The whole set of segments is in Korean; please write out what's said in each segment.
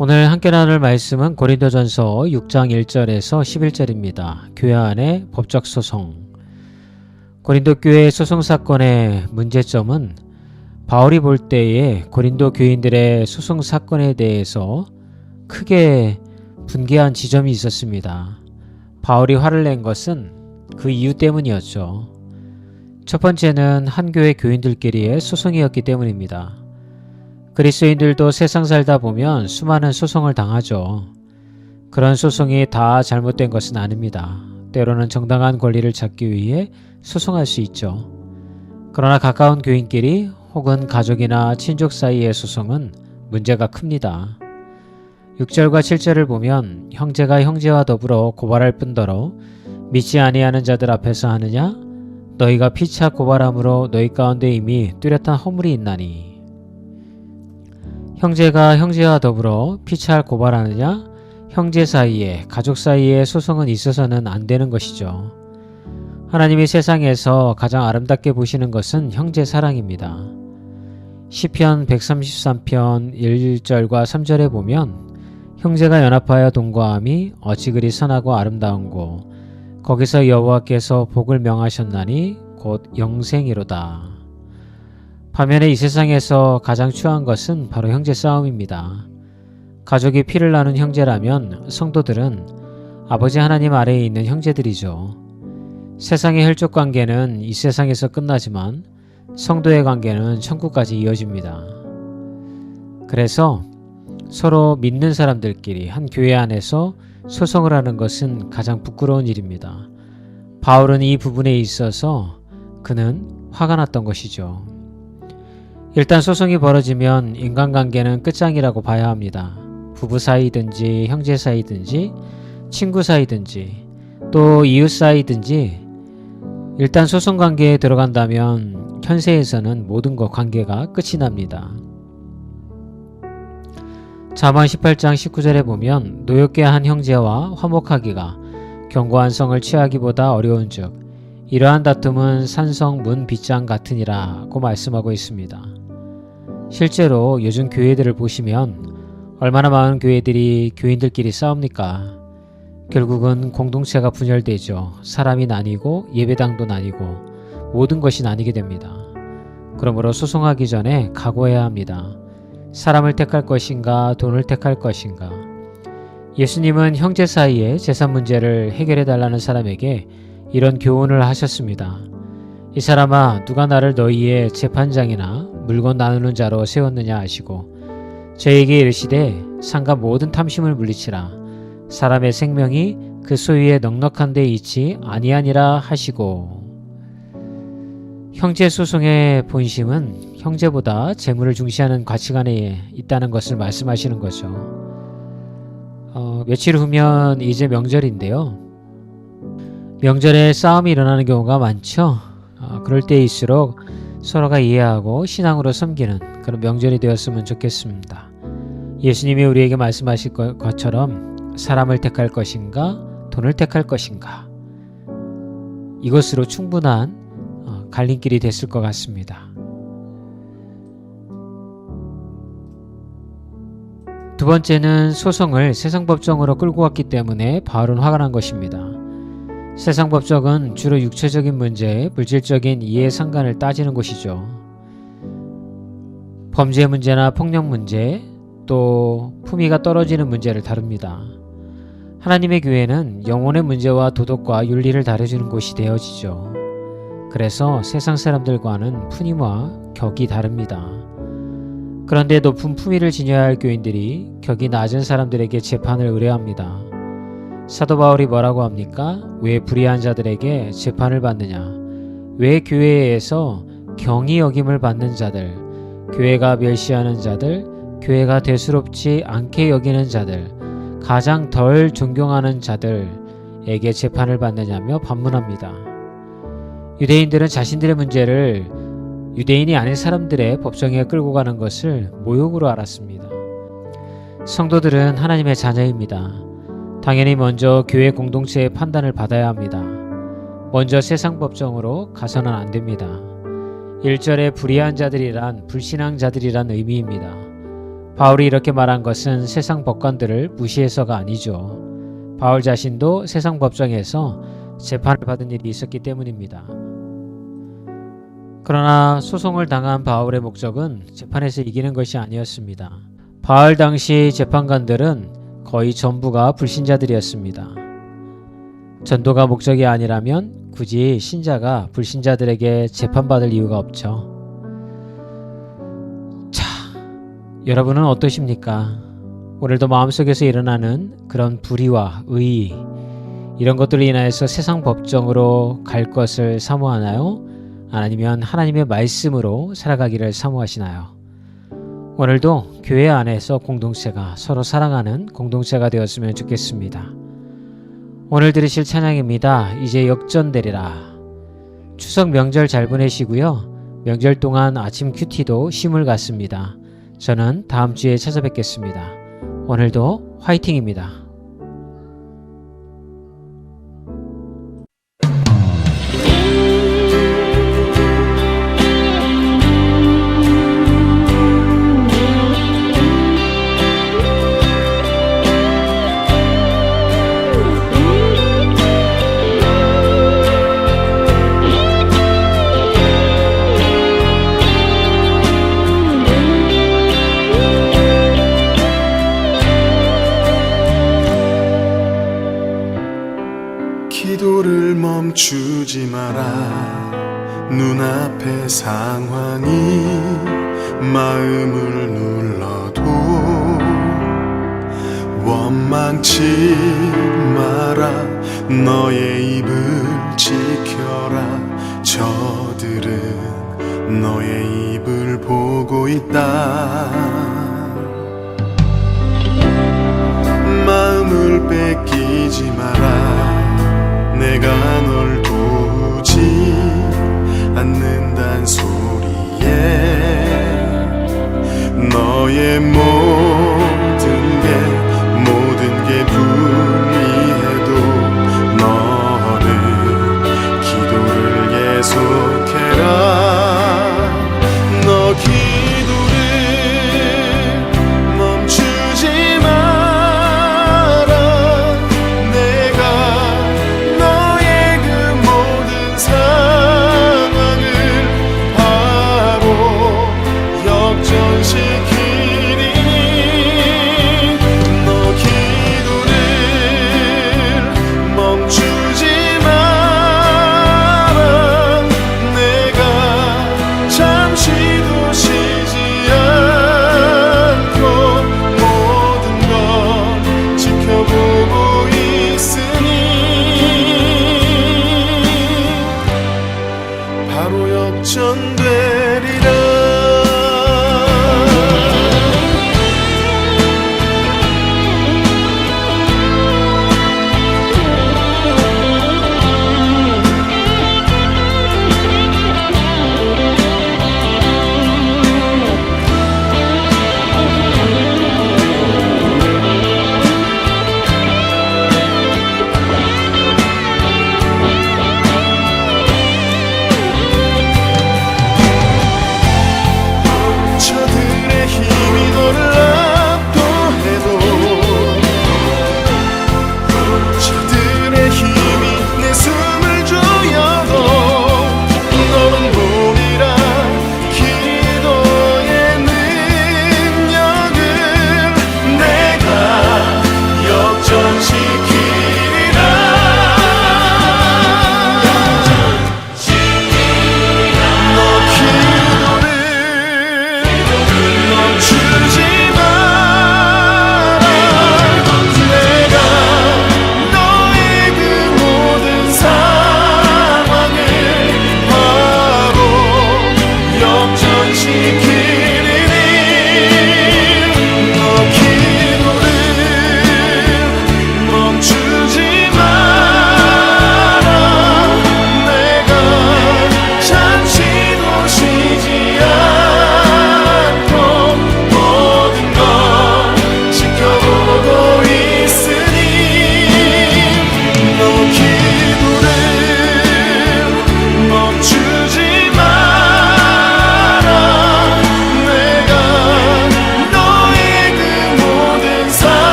오늘 함께 나눌 말씀은 고린도전서 6장 1절에서 11절입니다. 교회 안의 법적 소송. 고린도 교회의 소송 사건의 문제점은 바울이 볼 때에 고린도 교인들의 소송 사건에 대해서 크게 분개한 지점이 있었습니다. 바울이 화를 낸 것은 그 이유 때문이었죠. 첫 번째는 한 교회 교인들끼리의 소송이었기 때문입니다. 그리스도인들도 세상 살다 보면 수많은 소송을 당하죠. 그런 소송이 다 잘못된 것은 아닙니다. 때로는 정당한 권리를 찾기 위해 소송할 수 있죠. 그러나 가까운 교인끼리 혹은 가족이나 친족 사이의 소송은 문제가 큽니다. 6절과 7절을 보면 형제가 형제와 더불어 고발할 뿐더러 믿지 아니하는 자들 앞에서 하느냐? 너희가 피차 고발함으로 너희 가운데 이미 뚜렷한 허물이 있나니. 형제가 형제와 더불어 피차를 고발하느냐? 형제 사이에, 가족 사이에 소송은 있어서는 안 되는 것이죠. 하나님이 세상에서 가장 아름답게 보시는 것은 형제 사랑입니다. 시편 133편 1절과 3절에 보면 형제가 연합하여 동거함이 어찌 그리 선하고 아름다운고 거기서 여호와께서 복을 명하셨나니 곧 영생이로다. 반면에 이 세상에서 가장 추한 것은 바로 형제 싸움입니다. 가족이 피를 나눈 형제라면 성도들은 아버지 하나님 아래에 있는 형제들이죠. 세상의 혈족 관계는 이 세상에서 끝나지만 성도의 관계는 천국까지 이어집니다. 그래서 서로 믿는 사람들끼리 한 교회 안에서 소송을 하는 것은 가장 부끄러운 일입니다. 바울은 이 부분에 있어서 그는 화가 났던 것이죠. 일단 소송이 벌어지면 인간관계는 끝장이라고 봐야 합니다. 부부 사이든지 형제 사이든지 친구 사이든지 또 이웃 사이든지 일단 소송 관계에 들어간다면 현세에서는 모든 것 관계가 끝이 납니다. 잠언 18장 19절에 보면 노엽게 한 형제와 화목하기가 견고한 성을 취하기보다 어려운즉 이러한 다툼은 산성 문 빗장 같으니라고 말씀하고 있습니다. 실제로 요즘 교회들을 보시면 얼마나 많은 교회들이 교인들끼리 싸웁니까? 결국은 공동체가 분열되죠. 사람이 나뉘고 예배당도 나뉘고 모든 것이 나뉘게 됩니다. 그러므로 소송하기 전에 각오해야 합니다. 사람을 택할 것인가 돈을 택할 것인가. 예수님은 형제 사이의 재산 문제를 해결해 달라는 사람에게 이런 교훈을 하셨습니다. 이 사람아, 누가 나를 너희의 재판장이나 물건 나누는 자로 세웠느냐 하시고 저에게 이르시되 상가 모든 탐심을 물리치라. 사람의 생명이 그 소유에 넉넉한 데 있지 아니하니라 하시고. 형제 소송의 본심은 형제보다 재물을 중시하는 가치관에 있다는 것을 말씀하시는 거죠. 며칠 후면 이제 명절인데요. 명절에 싸움이 일어나는 경우가 많죠. 그럴 때일수록 서로가 이해하고 신앙으로 섬기는 그런 명절이 되었으면 좋겠습니다. 예수님이 우리에게 말씀하실 것처럼 사람을 택할 것인가 돈을 택할 것인가 이것으로 충분한 갈림길이 됐을 것 같습니다. 두 번째는 소송을 세상 법정으로 끌고 왔기 때문에 바울은 화가 난 것입니다. 세상 법정은 주로 육체적인 문제, 물질적인 이해상관을 따지는 곳이죠. 범죄 문제나 폭력 문제, 또 품위가 떨어지는 문제를 다룹니다. 하나님의 교회는 영혼의 문제와 도덕과 윤리를 다뤄주는 곳이 되어지죠. 그래서 세상 사람들과는 품위와 격이 다릅니다. 그런데 높은 품위를 지녀야 할 교인들이 격이 낮은 사람들에게 재판을 의뢰합니다. 사도 바울이 뭐라고 합니까? 왜 불의한 자들에게 재판을 받느냐? 왜 교회에서 경히 여김을 받는 자들, 교회가 멸시하는 자들, 교회가 대수롭지 않게 여기는 자들, 가장 덜 존경하는 자들에게 재판을 받느냐며 반문합니다. 유대인들은 자신들의 문제를 유대인이 아닌 사람들의 법정에 끌고 가는 것을 모욕으로 알았습니다. 성도들은 하나님의 자녀입니다. 당연히 먼저 교회 공동체의 판단을 받아야 합니다. 먼저 세상 법정으로 가서는 안 됩니다. 1절에 불의한 자들이란 불신앙자들이란 의미입니다. 바울이 이렇게 말한 것은 세상 법관들을 무시해서가 아니죠. 바울 자신도 세상 법정에서 재판을 받은 일이 있었기 때문입니다. 그러나 소송을 당한 바울의 목적은 재판에서 이기는 것이 아니었습니다. 바울 당시 재판관들은 거의 전부가 불신자들이었습니다. 전도가 목적이 아니라면 굳이 신자가 불신자들에게 재판받을 이유가 없죠. 자, 여러분은 어떠십니까? 오늘도 마음속에서 일어나는 그런 불의와 의의, 이런 것들로 인하여서 세상 법정으로 갈 것을 사모하나요? 아니면 하나님의 말씀으로 살아가기를 사모하시나요? 오늘도 교회 안에서 공동체가 서로 사랑하는 공동체가 되었으면 좋겠습니다. 오늘 들으실 찬양입니다. 이제 역전되리라. 추석 명절 잘 보내시고요. 명절 동안 아침 큐티도 쉼을 갖습니다. 저는 다음 주에 찾아뵙겠습니다. 오늘도 화이팅입니다. 기도를 멈추지 마라. 눈앞의 상황이 마음을 눌러도 원망치 마라. 너의 입을 지켜라. 저들은 너의 입을 보고 있다. 마음을 뺏기지 마라. 내가 널 도우지 않는단 소리에 너의 모든 게 불리해도 너는 기도를 계속해라. 너 기도를 멈추지 마라. 내가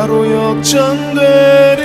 바로 역전되리